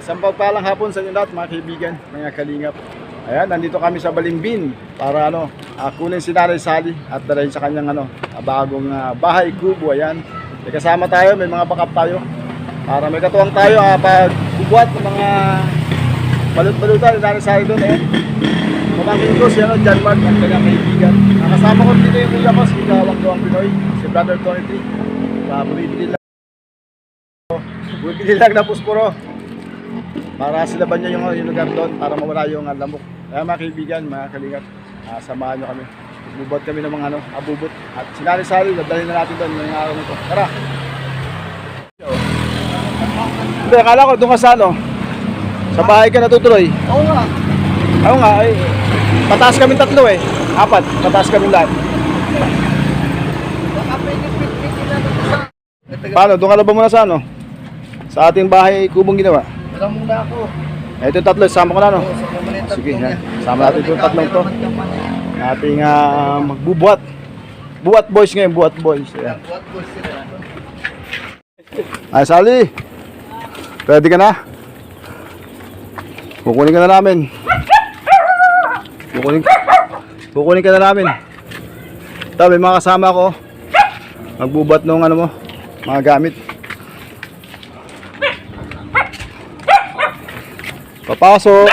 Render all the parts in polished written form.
Isang pagpalang hapon sa inyo lahat mga kaibigan, mga kalingap. Ayan, nandito kami sa Balimbin para kunin si Nanay Sally at dalhin sa kanyang bagong bahay kubo. Ayan, may kasama tayo, may mga backup tayo para may katuwang tayo pagbubuhat ng mga balut-balutan ni Nanay Sally doon. Pamangkin ko si John Mark at kanyang kaibigan. Nakasama ko dito yung kuya ko, si Gawang Pinoy, si Brother Tony T. Bumibili lang na pusporo para silaban niya yung lugar doon para mawala yung lamok. Kaya mga kaibigan, mga kalingap, samahan nyo kami. Bubot kami ng mga abubot. At si Nanay Sally, dadalhin na natin doon ngayong araw nito. Tara! Hindi, akala ko doon ka sa bahay ka natutuloy. Oo nga. Oo nga, ay pataas kami tatlo apat, pataas kami lahat. Baka pwede sila dito sa... Paano, doon ka na ba muna sa ating bahay kubong ginawa? Wala muna ako. Ito yung tatlo, sama ko na Oo, sa pamalitan Sige, ko niya. sama natin itong tatlong to. Cameraman ka pa niya. Ating magbubuhat. Buhat boys ngayon, buhat boys. Ayan. What was sila? Ay, Sally! Ready ka na? Kukunin ka na namin. Kukunin ka na namin. Ito, may mga kasama ko. Magbubuhat ng mga gamit. Papasok.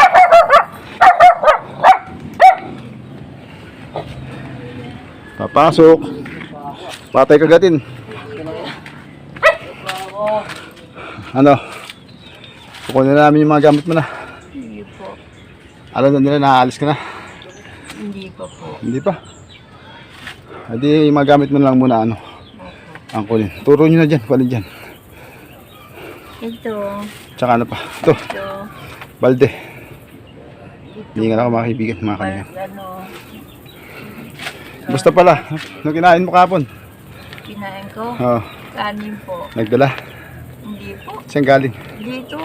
Papasok. Patay kagatin. Kukunin na namin yung mga gamit mo na. Hindi po. Alam na nila, naaalis ka na. Hindi pa po. Hindi pa. Hindi, yung mga gamit mo na lang muna ang kunin. Turo nyo na dyan, kunin dyan. Ito. Tsaka pa. Ito, Ito. balde. Ito. Hindi nga na mga kaibigan, mga kaibigan. Ano, Basta pala, nung kinain mo kapon. kinain ko. Oh, Kanin po. nagdala. Hindi po. Saan galing? Dito,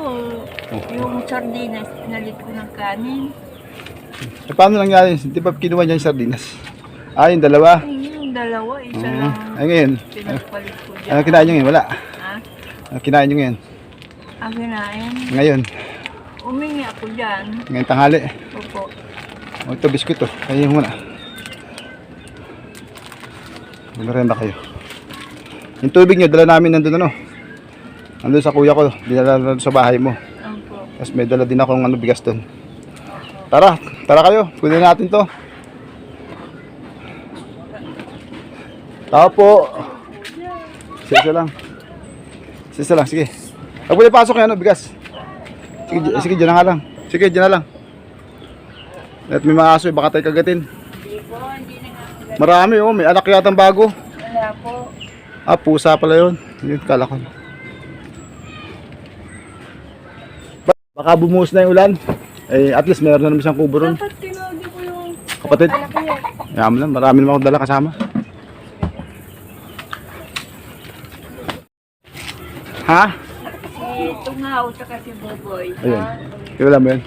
yung sardinas, pinalit ko ng kanin. Paano nangyari? Di ba kinuha niya yung sardinas? Yung dalawa. Ay, yung dalawa, isa lang. Ay ngayon, Pinagpalit ko dyan. ano kinain nyo ngayon? Wala. Ha? Ano kinain nyo ngayon? Ang kinain. Ngayon, Umingi ako dyan. ngayon tanghali. Opo. Ito, biskuit to. Kaya muna. Magmerenda kayo. Yung tubig nyo, dala namin nandun nandun sa kuya ko. Dinala na sa bahay mo. Opo. Tapos may dala din akong bigas doon. Tara kayo. Kunin natin to. Tao po. Sisa lang. Sige. Huwag mo pasok yan, bigas. Sige, dyan na nga lang. Sige, dyan na lang. At may mga aso, baka tayo kagatin. Hindi po, hindi na nga. Marami, may anak yatang bago. Wala po. Pusa pala yun. Yun, kala ko. Baka bumuhos na yung ulan. At least meron na naman siyang kubo ron. Dapat tinawag ko yung Kapatid, anak niya. yaman lang. Marami naman akong dala kasama. Ha? Si Tungaw, tsaka si Boboy. Ayun. Kailan mo yun?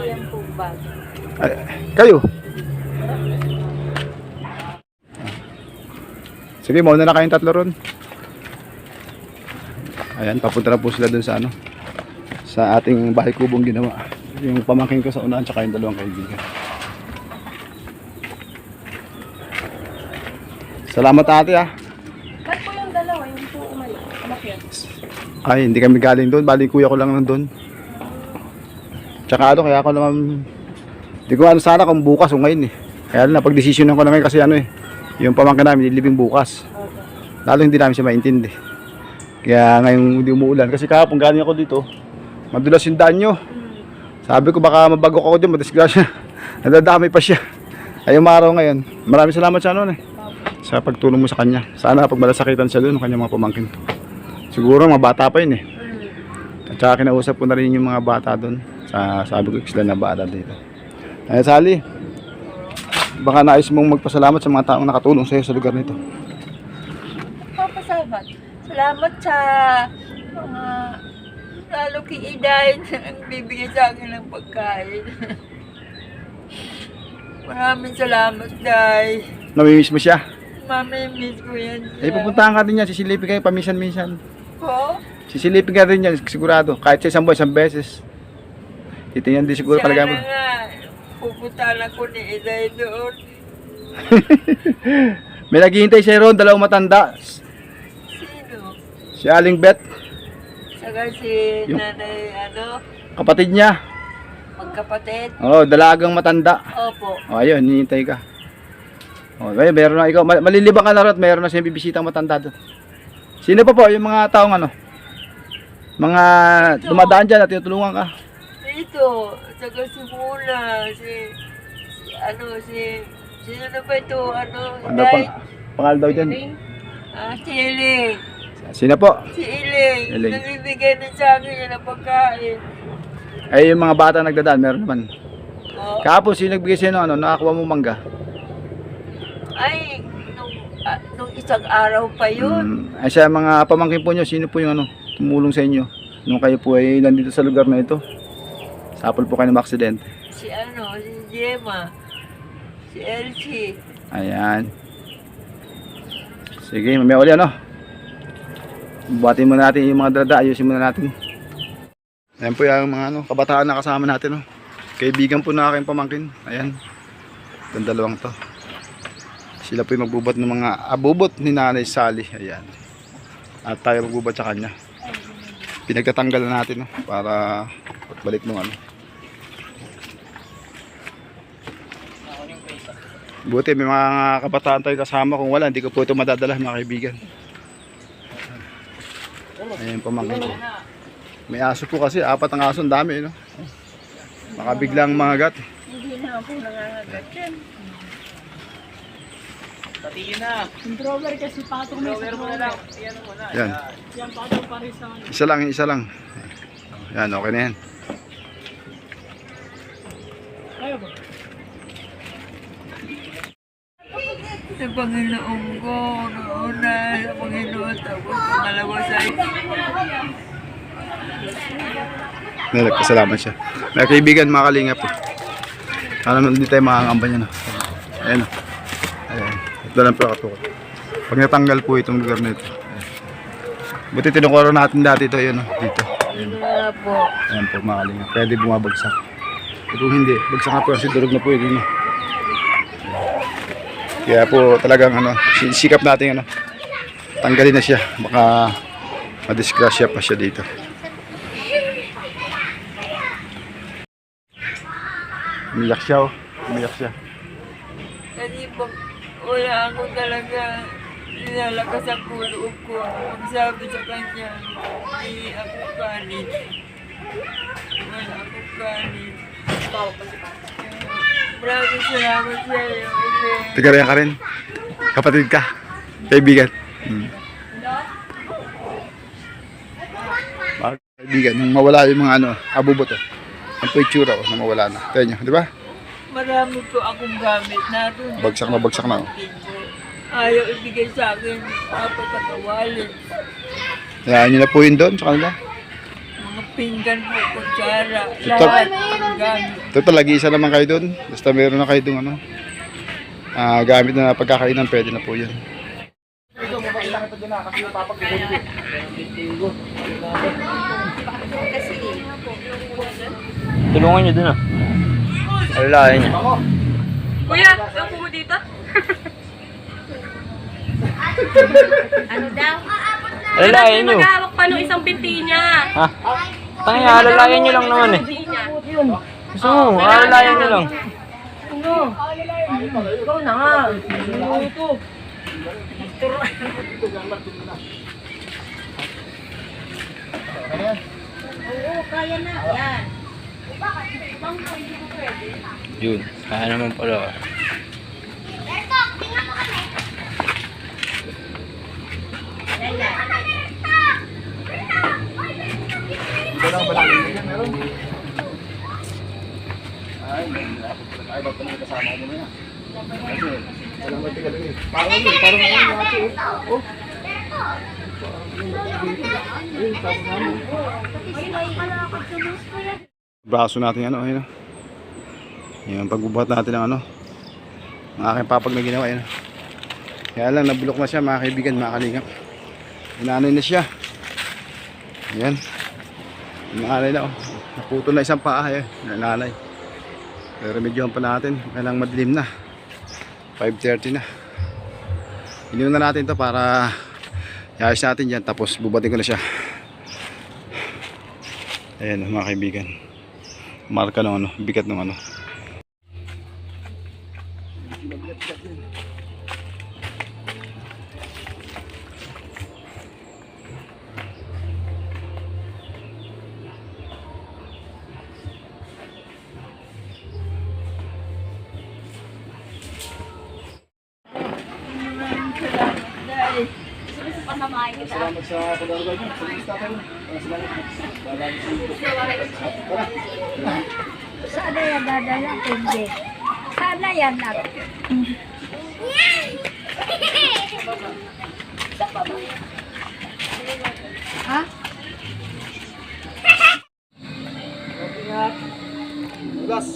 Iyan po ba? Ay, kayo? Sige, mauna na kayong tatlo ron. Ayan, papunta na po sila dun sa sa ating bahay kubong ginawa. Yung pamangkin ko sa unahan tsaka yung dalawang kaibigan. Salamat ate Ba't po yung dalawa? Yung po umalis? Anak yan? Ay, hindi kami galing doon. Bali kuya ko lang nandun. Tsaka kaya ako naman hindi ko sana kung bukas o ngayon Kaya napag-desisyonan ko na ngayon kasi yung pamangkin namin nilibing bukas. Lalo hindi namin siya maintindihan. Kaya ngayon hindi umuulan. Kasi kahapon galing ako dito, madulas yung daan nyo. Sabi ko baka mabago ako dyan, madisgrasya. Nadadamay pa siya. Ay yung araw ngayon. Maraming salamat sa sa pagtulong mo sa kanya. Sana pag malasakitan siya doon, kanya mga pamangkin. Siguro mga bata pa yun At saka kinausap ko na rin yung mga bata doon. Sabi ko sila na bata dito. Ay Sally, baka nais mong magpasalamat sa mga taong nakatulong sa iyo sa lugar nito. Papasalamat. Salamat sa mga lalo kay Iday ang bibigay sa akin ng pagkain. Maraming salamat, Day. Namimiss mo siya? Mami, miss ko yan siya. Pupuntahan ka din niya, sisilipin kayo paminsan-minsan. Po? Sisilipin ka rin yan, sigurado. Kahit sa isang buwan, isang beses. Titingnan din siguro talaga mo. Sana nga, pupunta na ko ni Iday doon. May naghihintay siya ron, dalawang matanda. Sino? Si Aling Beth, Saka si Yung- nanay, kapatid niya. magkapatid. Oh, dalagang matanda. Opo. Oh, ayun, hinihintay ka. Oh, ayun, meron na ikaw. Malilibang ka na ron at meron na siyang bibisitang matanda doon. Sino pa po? Yung mga taong ano? Mga dumadaan dyan at tinutulungan ka. Ito, saka si Muna, sino na ba ito, Ano pang pangal daw dyan? si Iling. Sino po? Si Iling. Iling. Nagbibigay na sa akin yan ng pagkain. Ay, yung mga bata nagdadaan, meron naman. Oh. Kahapon, sino nagbigay sa'yo ng nakakuha mo mangga? Ay, nung isang araw pa yun. Ay, sa mga pamangkin po nyo, sino po yung tumulong sa inyo? Nung kayo po ay nandito sa lugar na ito. Sapol po kayo ng aksidente. Si Gemma. Si Elsie. Ayan. Sige, mamaya uli buhatin mo natin yung mga dada, ayusin muna natin. Ayan po yung mga kabataan na kasama natin. Kaibigan po na aking pamangkin. Ayan. Itong dalawang to. Sila po yung magbubot ng mga abubot ni Nanay Sally. Ayan. At tayo magbubot sa kanya. Pinagtatanggalan natin para balik nung Buti may mga kabataan tayo kasama. Kung wala, hindi ko po ito madadala mga kaibigan. Ayan pamangkin ko. May aso po kasi, 4 ang aso, ang dami Baka biglang mangagat. Hindi na ako nangangagat yan. Patiin na. Yung drawer kasi patong may Drawer mo na lang. Iyan mo na. Yan. Yan patong pa rin sa Isa lang. Yan, okay na yan. Kaya ba? Sa Panginoon ko, una sa Panginoon, tapos pangalawa sa Nagpasalamat siya. May kaibigan, mga kalingap po. Sana naman hindi tayo makakamba niya Ayan Ayan. Ito lang po katukot. Pag natanggal po itong lugar na ito. Buti tinukuro natin dati ito. Ayan dito. Ano nga po. Ayan po mga kalingap. Pwede bumabagsak. E kung hindi, bagsak nga po kasi durog na po ito. Kaya po talagang sikap natin tanggalin na siya. Baka madisgrasya pa siya dito. Umiyak siya Umiyak siya. Kasi pag wala ako talaga, nilalakas ang loob ko. Magsabi sa kanya, hindi ako kanin. Wala akong kanin. Maraming salamat sa iyo, Iling. Tigarayan ka rin. Kapatid ka. Kaibigan. Kaibigan, nung mawala yung mga abubot ang po itsura na mawala na. Tayo nyo, di ba? Marami po akong gamit na doon. Bagsak na. Ayaw ibigay sa akin, papatawalin. Hayaan nyo na po yun doon sa kanila. Mga pinggan po, kutsara, Ito- lahat ng gamit. Total, lagi-isa naman kayo doon. Basta meron na kayo doon gamit na pagkakainan, pwede na po yun. Tulungan nyo dun Alalayan niya. Kuya, yung po dito? Alalayan nyo. Maghahawak pa nung isang binti niya. Ha? Tangina, alalayan nyo lang naman Gusto mo, alalayan nyo lang. Ikaw na nga. Oo, kaya na. Yan. Yun, kaya naman pala. Braso natin yung pagbubuhat natin ng ang aking papag na ginawa kaya lang nabulok na siya mga kaibigan, mga kalingap. Inanay na siya Ayan. Yung nanay na, oh. Naputol na isang paa, eh. Nanay. Pero medyo pa natin. Kailang madilim na. 5:30 na. Iniwan na natin to para iayos natin dyan. Tapos bubatin ko na siya. Ayan, mga kaibigan. Marka ng ano, bigat ng ano. Dahil Salamat sa pagdaragan niyo. sana yan dadala, hindi. Sana yan lang. Ha? Bugas.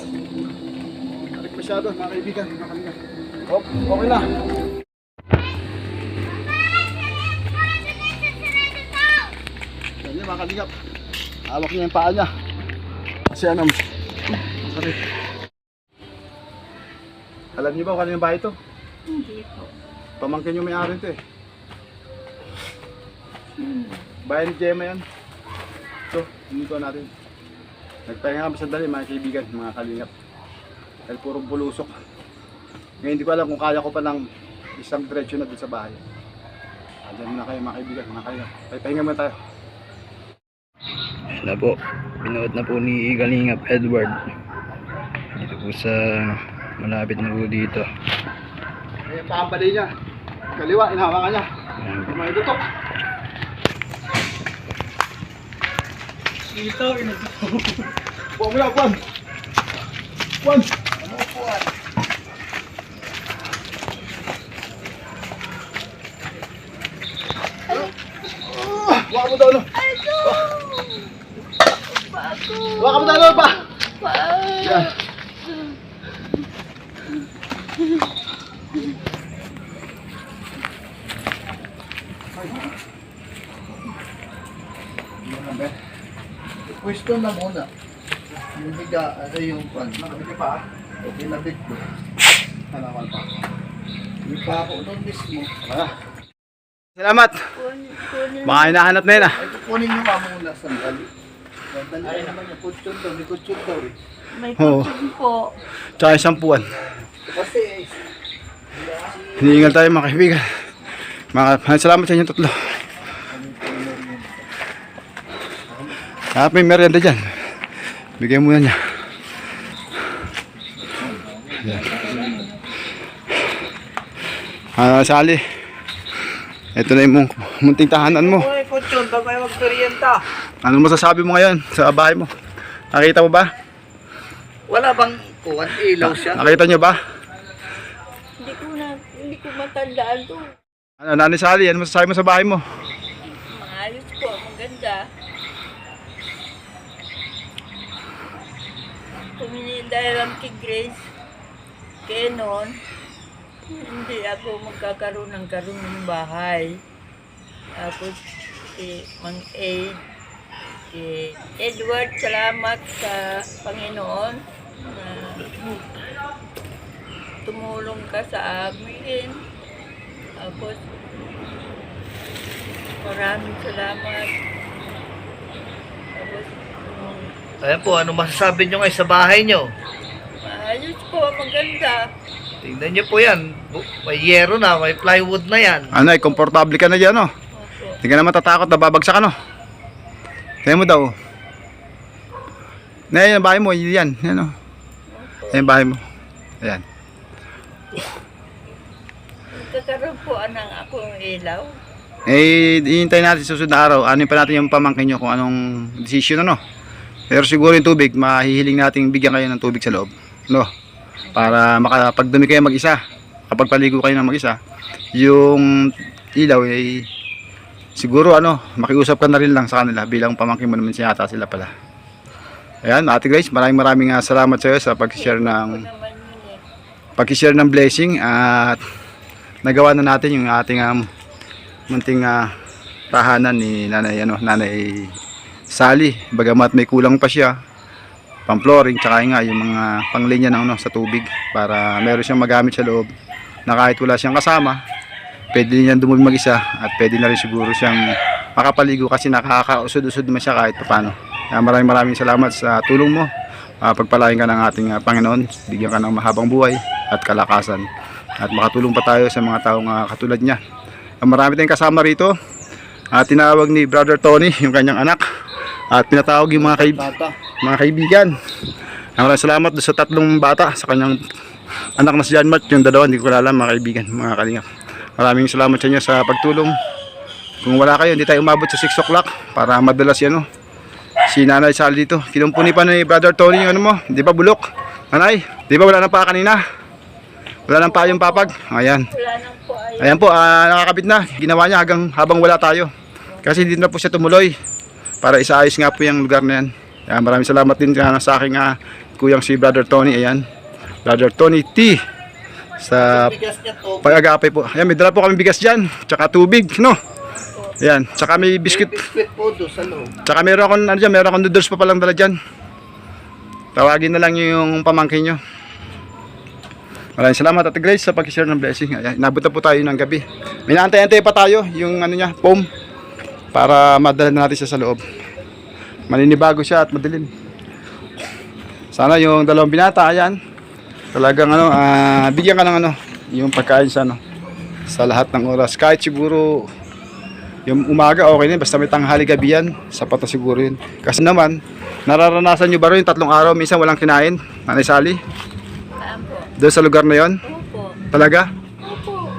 Balik masyado, mga kaibigan. Oh, okay na. Yan yun, mga kalingap. Hawak niya yung paa niya. Kasi ano, masakit. Alam niyo ba kung kanino bahay ito? Hindi po. Pamangkin yung may-ari ito eh. Bayan ni Gemma yan. So, dito natin. Nagpahinga kami sandali mga kaibigan, mga kalingap. Dahil puro bulusok. Ngayon hindi ko alam kung kaya ko pa ng isang diretsyo na dun sa bahay. Diyan muna kayo mga kaibigan, mga kalingap. Pahinga muna tayo. Ayan na po. Binuot na po ni Kalingap Edward. Dito po sa malapit na po dito. Ayan, pakambali niya. Kaliwa, inahawakan niya. Ayan. May dutok. Dito, Buwan mo yan, buwan. Buwan. Buwan mo daw, no? Buwan mo daw, no, pa? Yan. Question na muna. Yung biga, ano yung pan? Nakabit pa, O pinabit ko. Hanapal pa. Yung pa ako doon mismo. Salamat. Kunin Baka hinahanap na yun, ah. Ay, kukunin nyo ka muna sandali. Sandali naman yung kutsyon daw. May kutsyon daw eh. may Oo. kutsyon po. Tsaka isang puwan. Kasi, Hinihingal tayo mga kaibigan. Salamat sa inyo tatlo. May merienda dyan. Bigyan muna niya. Sali. Ito na yung munting tahanan mo. Uy, kutsyon, bago kayo magperienta. Anong masasabi mo ngayon sa bahay mo? Nakita mo ba? Wala bang kuwan? Ilaw siya. Nakita niyo ba? Hindi ko matandaan to. Ano, Nanay Sally, ano masasabi mo sa bahay mo? Maayos po, maganda. Tumingin dahil lang kay Grace. Kaya noon, hindi ako magkakaroon ng bahay. Tapos, Mang Aid, Edward, salamat sa Panginoon na tumulong ka sa amin. Tapos, maraming salamat. Tapos, Ayan po, ano masasabi nyo ngayon sa bahay nyo? maayos po, maganda. Tingnan nyo po yan. May yero na, may plywood na yan. Ano, komportable ka na dyan, no? Opo. Hindi ka naman tatakot na babagsak, ano? Tingnan mo daw. Ayan, yung bahay mo, yan. Yan, oh. Ayan, yung bahay mo. Ayan. Magkakaroon po ng akong ilaw. Eh, hihintay natin sa susunod na araw. Ano pa natin yung pamangkin nyo kung anong decision, ano? Pero siguro yung tubig, mahihiling natin bigyan kayo ng tubig sa loob. No? Para makapagdumi kayo mag-isa. Kapag paligo kayo ng mag-isa, yung ilaw ay siguro ano, makiusap ka na rin lang sa kanila bilang pamangkin mo naman siya ata sila pala. Ayan, Ate Grace, maraming salamat sa iyo sa pag-share ng Naman yun eh. pag-share ng blessing at nagawa na natin yung ating munting tahanan ni Nanay sali, bagamat may kulang pa siya, pang flooring, tsaka nga yung mga panglinya ng sa tubig para meron siyang magamit sa loob na kahit wala siyang kasama, pwede niyang dumumi mag-isa at pwede na rin siguro siyang makapaligo kasi nakakausod-usod naman siya kahit paano. Kaya maraming salamat sa tulong mo. Pagpalain ka ng ating Panginoon, bigyan ka ng mahabang buhay at kalakasan at makatulong pa tayo sa mga taong katulad niya. Marami tayong kasama rito. Tinawag ni Brother Tony yung kanyang anak at pinatawag yung mga kaibigan. Maraming salamat sa 3 bata sa kanyang anak na si John Mark, yung 2 hindi ko alam, mga kaibigan, mga kalingap. Maraming salamat sa inyo sa pagtulong. Kung wala kayo, hindi tayo umabot sa 6 o'clock para madalas yan si Nanay Sally dito. Kinumpuni pa ni Brother Tony yung mo, di ba bulok? Nanay, di ba wala nang pa kanina? Wala nang pa yung papag. Ayan. Wala nang po ay. Ayan po, nakakabit na. Ginawa niya habang wala tayo. Kasi hindi na po siya tumuloy para isaayos nga po yung lugar na yan. Ayan, maraming salamat din sa aking kuyang si Brother Tony. Ayan, Brother Tony T sa Bigas niya to. pag-agape po. Ayan, may dala po kami bigas dyan, tsaka tubig, no? Ayan, tsaka may biscuit. Biscuit po doon sa loob. Tsaka meron akong noodles pa palang dala dyan. Tawagin na lang yung pamangkin nyo. Maraming salamat Ate Grace sa pag-share ng blessing. Ayan, inabot na po tayo ng gabi. May naantay-antay pa tayo yung foam para madala natin siya sa loob. Maninibago siya at madilim. Sana yung 2 binata, ayan, talagang bigyan ka ng yung pagkain sa sa lahat ng oras. Kahit siguro yung umaga okay na, basta may tanghali gabi yan, sapat na siguro yun. Kasi naman, nararanasan nyo ba rin 3 araw minsan walang kinain, Nanay Sally? Doon sa lugar na yon? Opo. Talaga?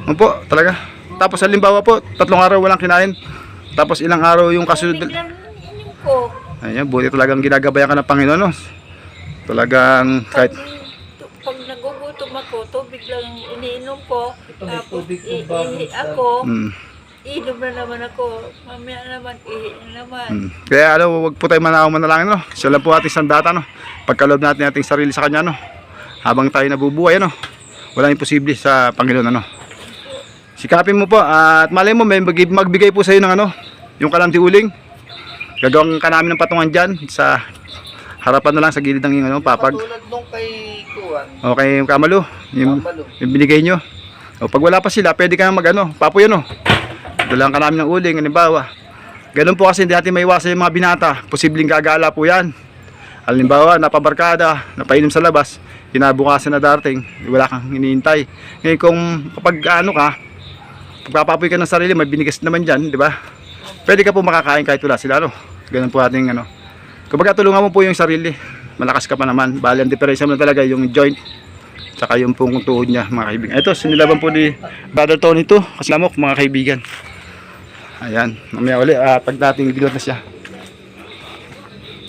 Opo, talaga. Tapos halimbawa po, 3 araw walang kinain. Tapos ilang araw yung kasunod. Biglang inom ko. Ayan, buti talagang ginagabayan ka ng Panginoon, no? Talagang kahit Pag nagugutom ako, tubig lang iniinom ko. Ito may Tapos tubig po ba? ako, inom na naman ako. Mamaya naman, ihi na naman. Kaya wag po tayo manalangin, no? Siya lang po ating sandata, no? Pagkaloob natin ating sarili sa Kanya, no? Habang tayo nabubuhay, ano? Walang imposible sa Panginoon, ano? Sikapin mo po at malay mo may magbigay po sa iyo ng yung kalamti uling. Gagawin ka namin ng patungan diyan sa harapan na lang sa gilid ng papag. Katulad nung kay Kuan. Okay, Kamalo, yung binigay nyo. O pag wala pa sila, pwede ka nang papo yan, dalang ka namin ng uling, halimbawa. Ganun po kasi hindi natin maiwasan yung mga binata. Posibleng gagala po yan. Halimbawa, napabarkada, napainom sa labas, kinabukasan na darating, wala kang hinihintay. Ngayon kung kapag pagpapapoy ka ng sarili, may binigas naman dyan, di ba? Pwede ka po makakain kahit wala sila, Ganun po ating Kapag tulungan mo po yung sarili, malakas ka pa naman. Bali, ang diferensya mo talaga yung joint, tsaka yung pong tuhod niya, mga kaibigan. Ito, sinilaban po ni Brother Tony to, kaslamok, mga kaibigan. Ayan, mamaya uli, pag dating bilot na siya.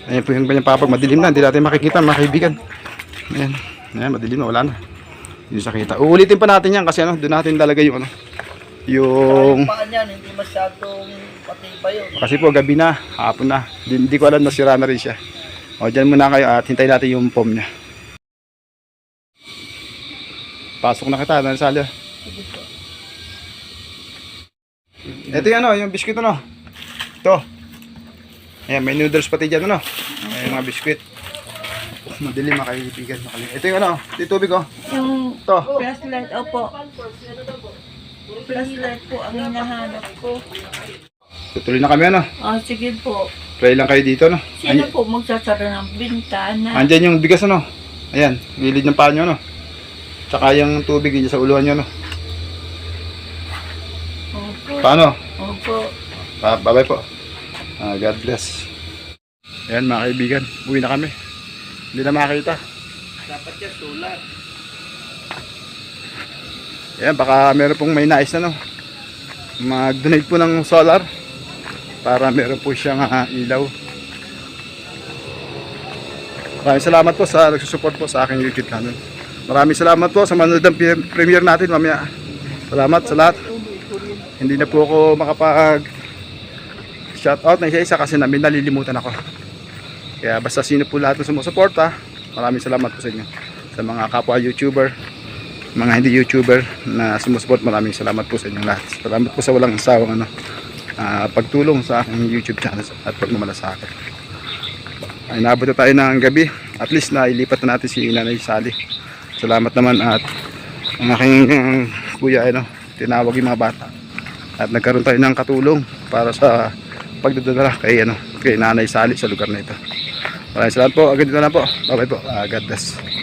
Ayan po yung kanyang papag, madilim na, hindi natin makikita, mga kaibigan. Ayan, madilim na, wala na. Hindi sa kita. Uulitin pa natin yan kasi doon natin lalagay yung yung Paan yan, hindi masyadong patibay yun. kasi po gabi na, hapon na. Hindi ko alam na sira na rin siya. O dyan muna kayo at hintayin natin yung foam niya. Pasok na kita, Nanay Sally. Ito yung biskuit Ito. Ayan, may noodles pati dyan Ayan, mga biskuit. Madilim, mga kaibigan. Ito yung ito yung tubig Yung Ito. flashlight, opo. Flashlight po ang hinahanap ko. Tutuloy na kami Sige po. Pray lang kayo dito Sino po magsasara ng bintana? Andyan yung bigas Ayan, gilid ng paa nyo Tsaka yung tubig dyan sa uluhan nyo Opo. Paano? Opo. Bye-bye po. God bless. Ayan, mga kaibigan, uwi na kami. Hindi na makita. Dapat yan, solar. Ayan, baka meron pong may nais na mag-donate po ng solar para meron po siyang ilaw. Maraming salamat po sa nagsusupport po sa aking YouTube channel. Maraming salamat po sa manood ng premiere natin mamaya. Salamat sa lahat. Hindi na po ako makapag shoutout na isa-isa kasi namin nalilimutan ako. Kaya basta sino po lahat na sumusuporta, maraming salamat po sa inyo. Sa mga kapwa YouTuber, mga hindi YouTuber na sumusupport, maraming salamat po sa inyo lahat. Salamat po sa walang sawang pagtulong sa aking YouTube channel at pagmamalasakit. Ay naabot na tayo ng gabi. At least nailipat na natin si Nanay Sally. Salamat naman at ang aking kuya tinawag yung mga bata. At nagkaroon tayo ng katulong para sa pagdadala kay Nanay Sally sa lugar na ito. Maraming salamat po. Agad dito na po. Bye bye po. God bless.